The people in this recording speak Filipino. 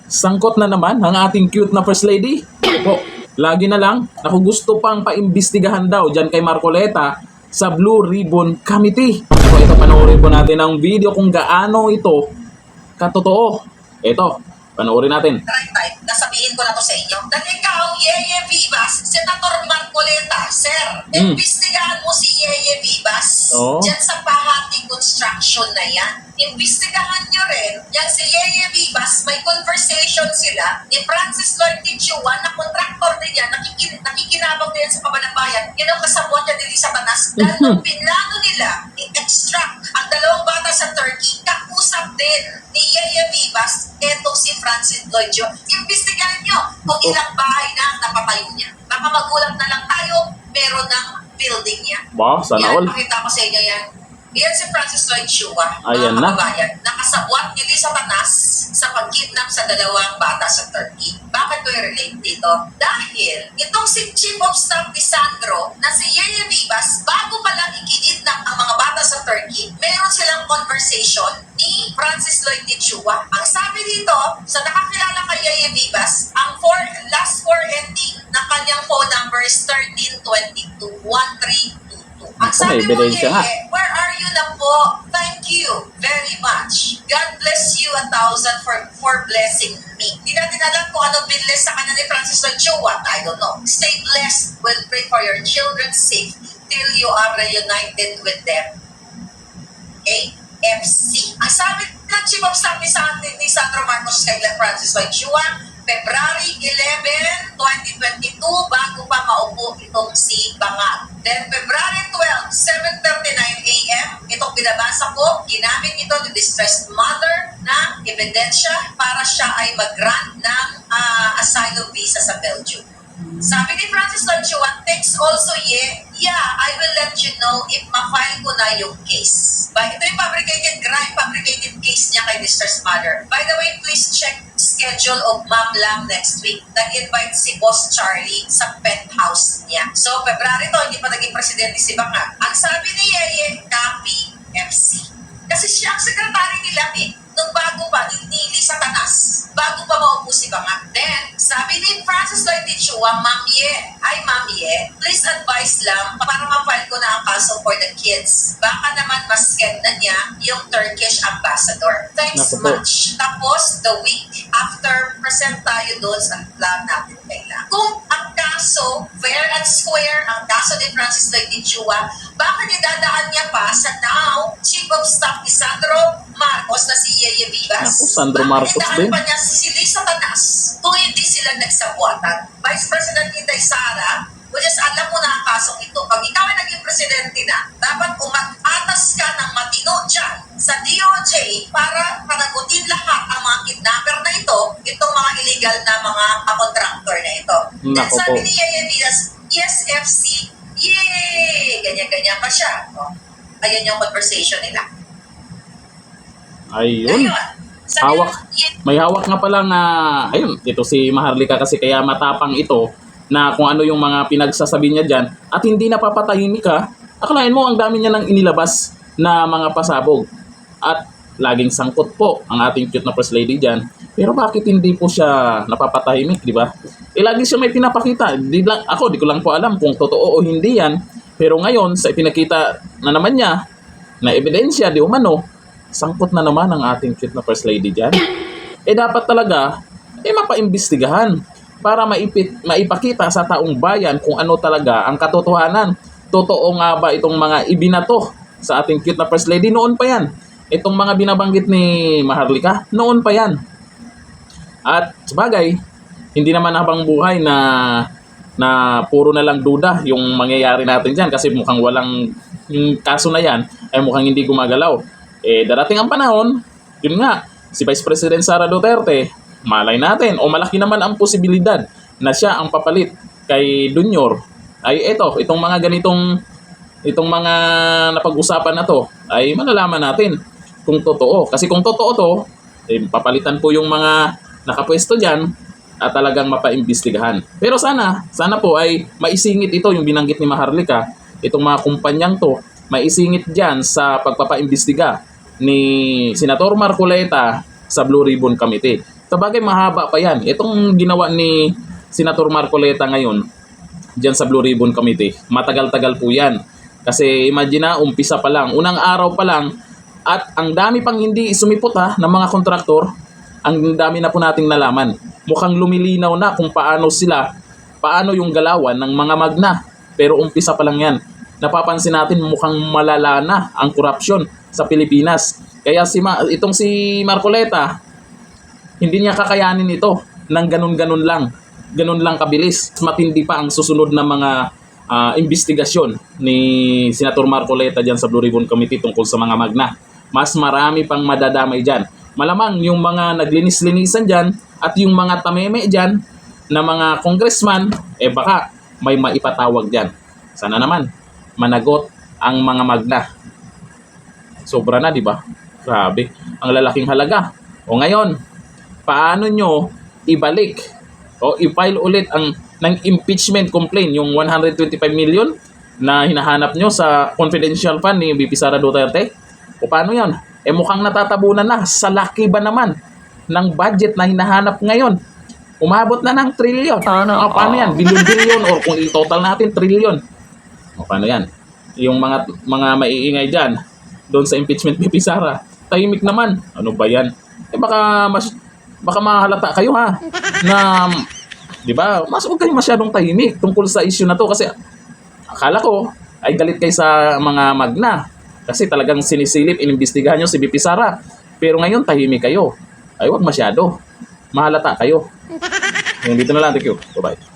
Sangkot na naman ang ating cute na First Lady. Opo, lagi na lang, naku gusto pang paimbestigahan daw dyan kay Marcoleta sa Blue Ribbon Committee. Ako, ito panoorin po natin ang video kung gaano ito katotoo. Ito, panoorin natin. Right, nasabihin ko na to sa inyo. Dahil ikaw, Yeye Vivas, Senator Marcoleta, sir, imbestigahan mo si Yeye Vivas dyan sa Pahati Construction na yan. Imbestigahan nyo rin, yan si Yeye Vivas, may conversation sila ni Francis Lloyd Tichua na kontraktor din yan, nakikinabang din sa Kabanambayan. Yan ang kasabot niya ni Lisa Banas. Dahil nung pinlano nila, i-extract ang dalawang bata sa Turkey, kausap din ni Yeye Vivas, etong si Francis Lloyd Tichua. Imbestigahan nyo kung ilang bahay na ang napatayo niya. Baka magulang na lang tayo, meron ng building niya. Wow, sana all. Yan, pakita ko sa inyo yan. Yan si Francis Lloyd Tichua, Ayan na. kababayan, nakasabwat ni Lisa Banas sa pagkidnap sa dalawang bata sa Turkey. Bakit ko i-relate dito? Dahil itong si Chief of Staff ni Sandro na si Yeye Vivas, bago pa lang ikidnap ang mga bata sa Turkey, meron silang conversation ni Francis Lloyd Tichua. Ang sabi dito, sa nakakilala kay Yeye Vivas, ang last four ending ng kanyang phone number is 1322-1322. Ang sabi mo, Yeye, where are you na po? Thank you very much. God bless you 1,000 for blessing me. Hindi natin alam kung ano binless sa kanya ni Francis Lloyd Tichua. I don't know. Stay blessed. We'll pray for your children's safety till you are reunited with them. AFC. Ang sabi ng Chief of Staff ni Sandro Marcos kay Francis Lloyd Tichua, February 11, 2022, bago pa maupo itong si Bangal. Then February 12, 7:39 a.m., itong binabasa ko, ginamit ito ni distressed mother na ebidensya para siya ay mag-grant ng asylum visa sa Belgium. Sabi ni Francis Lloyd Tichua, text also, yeah, I will let you know if ma-file ko na yung case. Ito yung fabricated case niya kay distressed mother. By the way, please check schedule of Ma'am Lam next week. Nag-invite si Boss Charlie sa penthouse niya. So, February to, hindi pa naging presidente si Banga. Ang sabi ni Yeye, copy FC. Kasi siya ang sekretary nila nung bago pa, ni Lisa Tanas, bago pa maupo si Banga. Then, sabi ni Francis Lloyd Tichua, Ma'am Ye, please advise lang para ma-file ko na ang kaso for the kids. Baka naman mas-scam na niya yung Turkish ambassador. Thanks much. Tapos, the week after, present tayo doon sa plan natin kailan. Kung ang kaso, fair and square, ang kaso ni Francis Lloyd Tichua, bakit idadaan niya pa sa now Chief of Staff ni Sandro Marcos na si Yeye Vivas? Naku, Sandro Marcos din. Pa niya si Lisa Tanas kung hindi sila nagsabuatan. Vice President Inday Sara, which is alam mo na ang kasong ito. Pag ikaw ay naging presidente na, dapat umat-atas ka ng matino dyan sa DOJ para panagutin lahat ang mga kidnapper na ito, itong mga illegal na mga contractor na ito. At sabi ni Yeye Vivas, yes, FC, yay! Ganyan-ganyan pa siya. Ayan yung conversation nila. Ayun. May hawak nga pala nga, ayun, ito si Maharlika kasi kaya matapang ito na kung ano yung mga pinagsasabi niya dyan at hindi napapatahimik ka, akalain mo ang dami niya nang inilabas na mga pasabog at laging sangkot po ang ating cute na First Lady dyan. Pero bakit hindi po siya napapatahimik, di ba? Lagi siya may pinapakita. Di ko lang po alam kung totoo o hindi yan. Pero ngayon, sa ipinakita na naman niya na ebidensya, di umano, sangkot na naman ang ating cute na First Lady dyan. Dapat talaga, mapaimbestigahan para maipakita sa taong bayan kung ano talaga ang katotohanan. Totoo nga ba itong mga ibinato sa ating cute na First Lady? Noon pa yan. Itong mga binabanggit ni Maharlika, noon pa yan. At sabagay, hindi naman habang buhay na puro na lang duda yung mangyayari natin dyan kasi mukhang walang, yung kaso na yan ay mukhang hindi gumagalaw. Darating ang panahon, yun nga, si Vice President Sara Duterte, malay natin, o malaki naman ang posibilidad na siya ang papalit kay Junior. Ay itong mga itong mga napag-usapan na to, ay malalaman natin kung totoo. Kasi kung totoo to, papalitan po yung mga nakapwesto dyan at talagang mapaimbestigahan. Pero sana po ay maisingit ito yung binanggit ni Maharlika, itong mga kumpanyang to, maisingit dyan sa pagpapaimbestiga ni Senator Marcoleta sa Blue Ribbon Committee. Sabagay mahaba pa yan. Itong ginawa ni Senator Marcoleta ngayon dyan sa Blue Ribbon Committee, matagal-tagal po yan. Kasi imagine na, umpisa pa lang, unang araw pa lang, at ang dami pang hindi sumipot ng mga kontraktor, ang dami na po nating nalaman. Mukhang lumilinaw na kung paano yung galawan ng mga magna. Pero umpisa pa lang yan. Napapansin natin mukhang malala na ang korupsyon sa Pilipinas. Kaya itong si Marcoleta, hindi niya kakayanin ito ng ganun-ganun lang. Ganun lang kabilis. Matindi pa ang susunod na mga investigasyon ni Senator Marcoleta dyan sa Blue Ribbon Committee tungkol sa mga magna. Mas marami pang madadamay dyan. Malamang yung mga naglinis-linisan dyan at yung mga tameme dyan na mga congressman, baka may maipatawag dyan. Sana naman, managot ang mga magna. Sobra na, di ba? Grabe, ang lalaking halaga. O ngayon, paano nyo ibalik o i-file ulit ng impeachment complaint, yung 125 million na hinahanap nyo sa confidential fund ni VP Sara Duterte? O paano yan? Mukhang natatabunan na sa laki ba naman ng budget na hinahanap ngayon? Umabot na ng trilyon. Paano yan? Bilyon-bilyon or kung i-total natin, trilyon. O paano yan? Yung mga maiingay dyan doon sa impeachment VP Sara, tahimik naman. Ano ba yan? Baka mahalata kayo na, di ba, huwag kayo masyadong tahimik tungkol sa issue na to kasi akala ko ay galit kayo sa mga magna kasi talagang sinisilip, inimbestigahan nyo si VP Sara. Pero ngayon tahimik kayo. Ay, wag masyado. Mahalata kayo. Dito na lang. Thank you. Bye-bye.